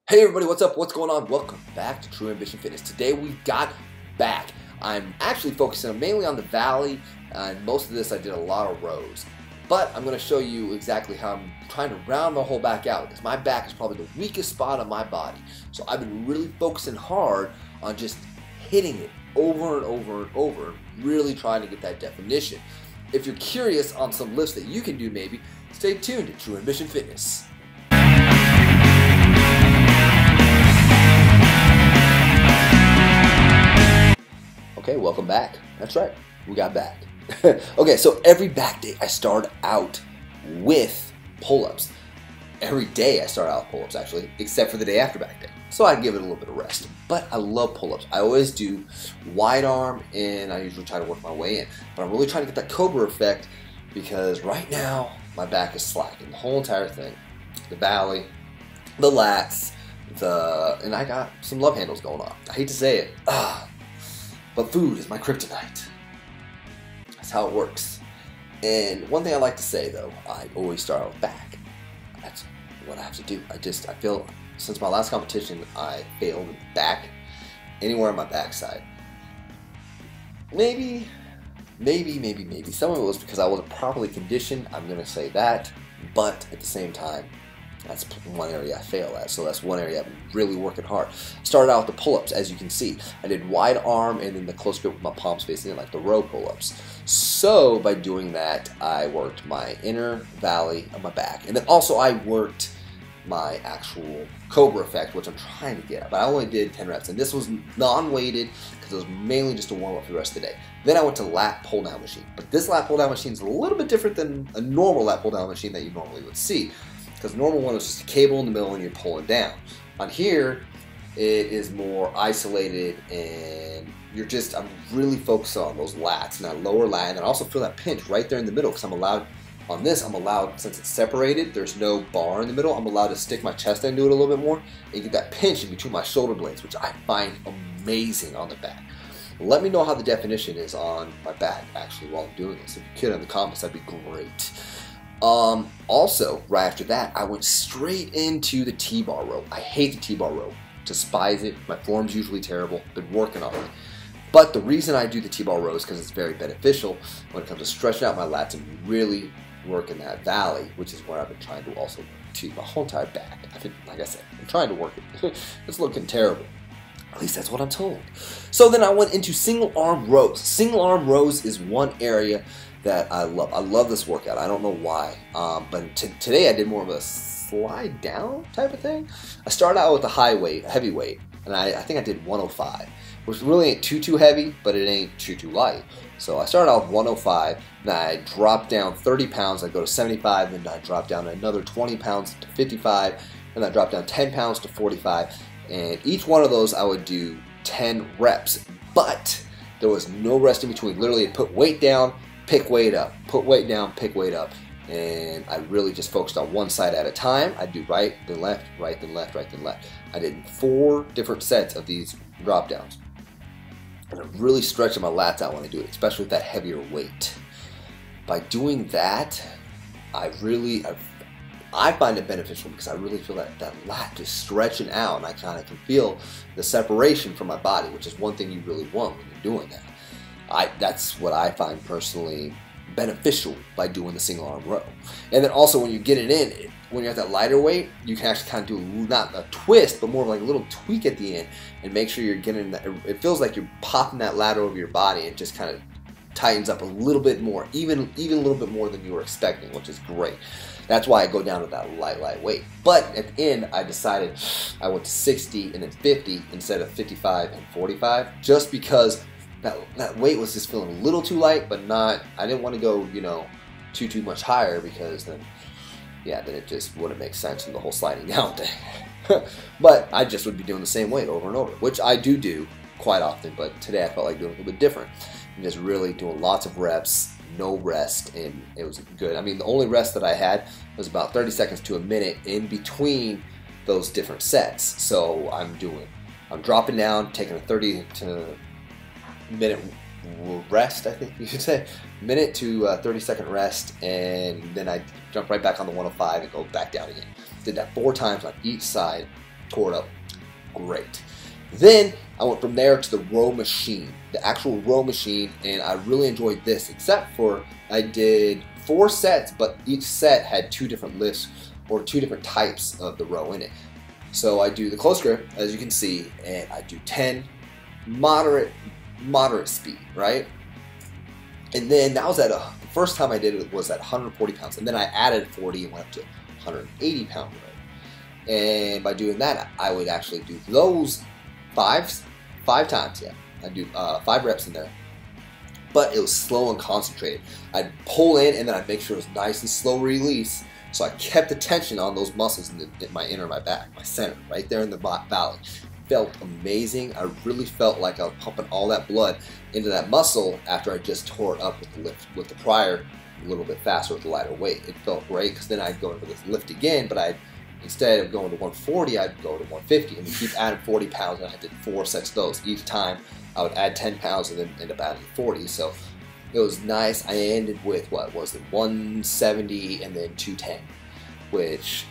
Hey everybody, what's up? What's going on? Welcome back to True Ambition Fitness. Today we got back. I'm actually focusing mainly on the valley, and most of this I did a lot of rows. But I'm going to show you exactly how I'm trying to round the whole back out, because my back is probably the weakest spot on my body. So I've been really focusing hard on just hitting it over and over and over, really trying to get that definition. If you're curious on some lifts that you can do maybe, stay tuned to True Ambition Fitness. Okay, welcome back. That's right, we got back. Okay, so every back day I start out with pull-ups. Every day I start out with pull-ups actually, except for the day after back day. So I give it a little bit of rest. But I love pull-ups. I always do wide arm and I usually try to work my way in. But I'm really trying to get that Cobra effect because right now my back is slacking. The whole entire thing. The valley, the lats, and I got some love handles going on. I hate to say it. But food is my kryptonite. That's how it works. And one thing I like to say though, I always start out with back. That's what I have to do. I feel since my last competition, I failed back, anywhere on my backside. Maybe. Some of it was because I wasn't properly conditioned. I'm gonna say that. But at the same time, that's one area I fail at, so that's one area I've been really working hard. Started out with the pull-ups, as you can see. I did wide arm and then the close grip with my palms facing in, like the row pull-ups. So by doing that, I worked my inner valley of my back. And then also I worked my actual Cobra effect, which I'm trying to get at. But I only did 10 reps, and this was non-weighted because it was mainly just a warm-up for the rest of the day. Then I went to lat pull-down machine. But this lat pull-down machine is a little bit different than a normal lat pull-down machine that you normally would see. Because normal one is just a cable in the middle and you're pulling down. On here, it is more isolated and I'm really focused on those lats and that lower lat, and I also feel that pinch right there in the middle because on this, I'm allowed, since it's separated, there's no bar in the middle, I'm allowed to stick my chest into it a little bit more and get that pinch in between my shoulder blades, which I find amazing on the back. Let me know how the definition is on my back actually while I'm doing this. If you could in the comments, that'd be great. Also, right after that, I went straight into the T-bar row. I hate the T-bar row. Despise it. My form's usually terrible. Been working on it. But the reason I do the T-bar row is because it's very beneficial when it comes to stretching out my lats and really working that valley, which is where I've been trying to also to my whole entire back. I think, like I said, I'm trying to work it. It's looking terrible. At least that's what I'm told. So then I went into single arm rows. Single arm rows is one area that I love. I love this workout. I don't know why. But today I did more of a slide down type of thing. I started out with a heavy weight, and I think I did 105, which really ain't too heavy, but it ain't too light. So I started out with 105, then I dropped down 30 pounds, I go to 75, then I drop down another 20 pounds to 55, and I drop down 10 pounds to 45, and each one of those I would do 10 reps, but there was no rest in between. Literally, I'd put weight down, pick weight up, put weight down, pick weight up, and I really just focused on one side at a time. I'd do right, then left, right, then left, right, then left. I did 4 different sets of these drop downs, and I'm really stretching my lats out when I do it, especially with that heavier weight. By doing that, I find it beneficial because I really feel that lat just stretching out, and I kind of can feel the separation from my body, which is one thing you really want when you're doing that. That's what I find personally beneficial by doing the single arm row. And then also when you get it in, when you're at that lighter weight, you can actually kind of do not a twist, but more of like a little tweak at the end and make sure you're getting that. It feels like you're popping that lat over your body and just kind of tightens up a little bit more, even a little bit more than you were expecting, which is great. That's why I go down to that light weight. But at the end, I decided I went to 60 and then 50 instead of 55 and 45, just because that weight was just feeling a little too light, but not, I didn't want to go, too much higher, because then it just wouldn't make sense in the whole sliding down thing. But I just would be doing the same weight over and over, which I do quite often, but today I felt like doing a little bit different. And just really doing lots of reps, no rest, and it was good. I mean, the only rest that I had was about 30 seconds to a minute in between those different sets. So I'm dropping down, taking a 30 to minute rest, I think you should say, minute to 30-second rest, and then I jump right back on the 105 and go back down again. Did that 4 times on each side tore it up. Great. Then I went from there to the row machine, the actual row machine, and I really enjoyed this, except for I did 4 sets, but each set had 2 different lifts or 2 different types of the row in it. So I do the close grip, as you can see, and I do 10 moderate speed, right? And then that was at the first time I did it was at 140 pounds, and then I added 40 and went up to 180 pound row. And by doing that, I would actually do those five times. Yeah, I do 5 reps in there, but it was slow and concentrated. I'd pull in and then I'd make sure it was nice and slow release. So I kept the tension on those muscles in my inner, my back, my center, right there in the valley. Felt amazing. I really felt like I was pumping all that blood into that muscle after I just tore it up with the lift, with the prior a little bit faster with the lighter weight. It felt great because then I'd go into this lift again, but instead of going to 140, I'd go to 150 and keep adding 40 pounds, and I did 4 sets of those. Each time I would add 10 pounds and then end up adding 40. So it was nice. I ended with, what was it, 170 and then 210, which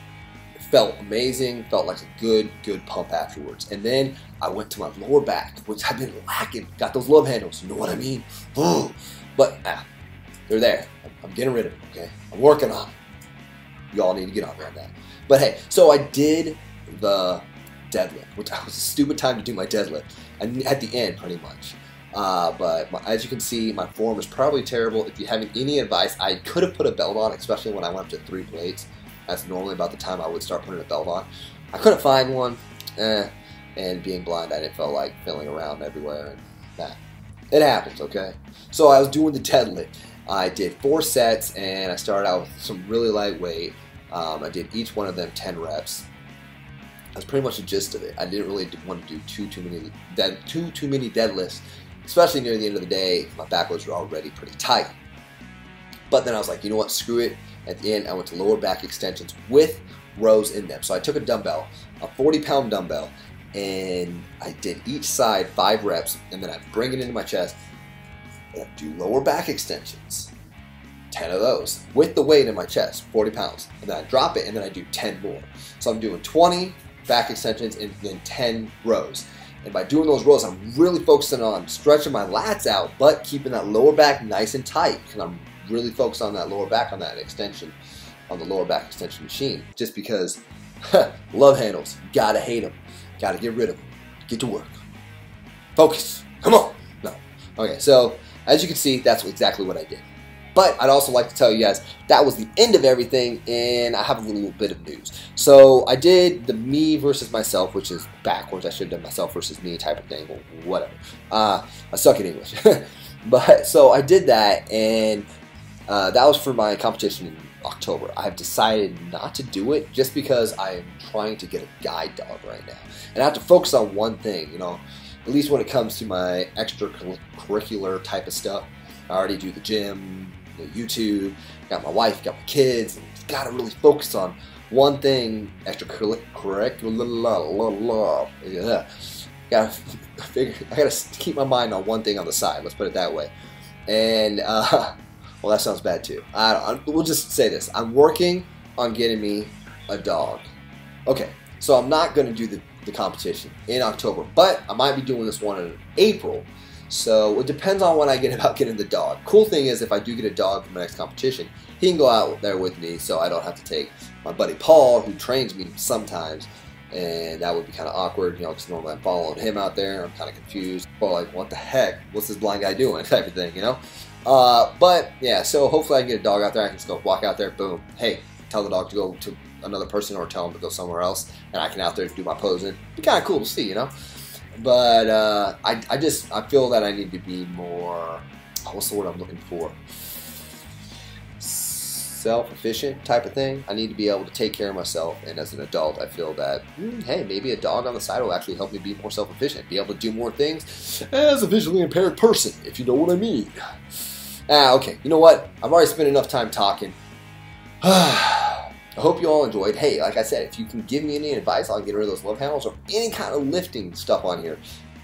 felt amazing, felt like a good pump afterwards. And then I went to my lower back, which I've been lacking. Got those love handles, you know what I mean? Ooh. But they're there. I'm getting rid of them, okay? I'm working on them. Y'all need to get on that. But hey, so I did the deadlift, which was a stupid time to do my deadlift. At the end, pretty much. But as you can see, my form is probably terrible. If you have any advice, I could have put a belt on, especially when I went up to 3 plates. That's normally about the time I would start putting a belt on. I couldn't find one, and being blind, I didn't feel like feeling around everywhere, and it happens, okay? So I was doing the deadlift. I did 4 sets, and I started out with some really light weight. I did each one of them 10 reps. That's pretty much the gist of it. I didn't really want to do too many deadlifts, especially near the end of the day. My back was already pretty tight. But then I was like, you know what, screw it. At the end, I went to lower back extensions with rows in them. So I took a dumbbell, a 40-pound dumbbell, and I did each side 5 reps, and then I bring it into my chest, and I do lower back extensions, 10 of those, with the weight in my chest, 40 pounds, and then I drop it, and then I do 10 more. So I'm doing 20 back extensions and then 10 rows. And by doing those rows, I'm really focusing on stretching my lats out, but keeping that lower back nice and tight, because I'm really focused on that lower back, on that extension, on the lower back extension machine. Just because love handles, gotta hate them, gotta get rid of them, get to work, focus, come on. No, okay. So as you can see, that's exactly what I did. But I'd also like to tell you guys that was the end of everything, and I have a little bit of news. So I did the me versus myself, which is backwards. I should have done myself versus me type of thing, or whatever. I suck at English. But so I did that, and that was for my competition in October. I have decided not to do it just because I am trying to get a guide dog right now. And I have to focus on one thing, you know, at least when it comes to my extracurricular type of stuff. I already do the gym, the YouTube, got my wife, got my kids, and got to really focus on one thing, extracurricular. Yeah. I gotta keep my mind on one thing on the side, let's put it that way. And, well, that sounds bad too. We'll just say this. I'm working on getting me a dog. Okay, so I'm not going to do the competition in October, but I might be doing this one in April. So it depends on when I get about getting the dog. Cool thing is, if I do get a dog for my next competition, he can go out there with me, so I don't have to take my buddy Paul, who trains me sometimes, and that would be kind of awkward, you know, because normally I'm following him out there. I'm kind of confused. Well, like, what the heck? What's this blind guy doing? Type of thing, you know? But yeah, so hopefully I can get a dog out there. I can just go walk out there, boom. Hey, tell the dog to go to another person, or tell him to go somewhere else, and I can out there do my posing. It'd be kind of cool to see, you know? But I feel that I need to be more, what's the word I'm looking for? Self-efficient type of thing. I need to be able to take care of myself, and as an adult, I feel that, hey, maybe a dog on the side will actually help me be more self-efficient, be able to do more things as a visually impaired person, if you know what I mean. Okay, you know what? I've already spent enough time talking. I hope you all enjoyed. Hey, like I said, if you can give me any advice on getting rid of those love handles or any kind of lifting stuff on here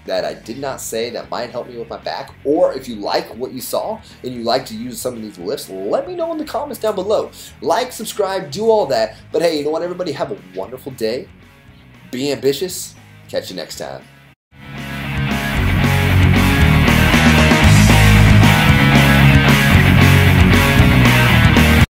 that I did not say that might help me with my back, or if you like what you saw and you like to use some of these lifts, let me know in the comments down below. Like, subscribe, do all that. But hey, you know what, everybody? Have a wonderful day. Be ambitious. Catch you next time.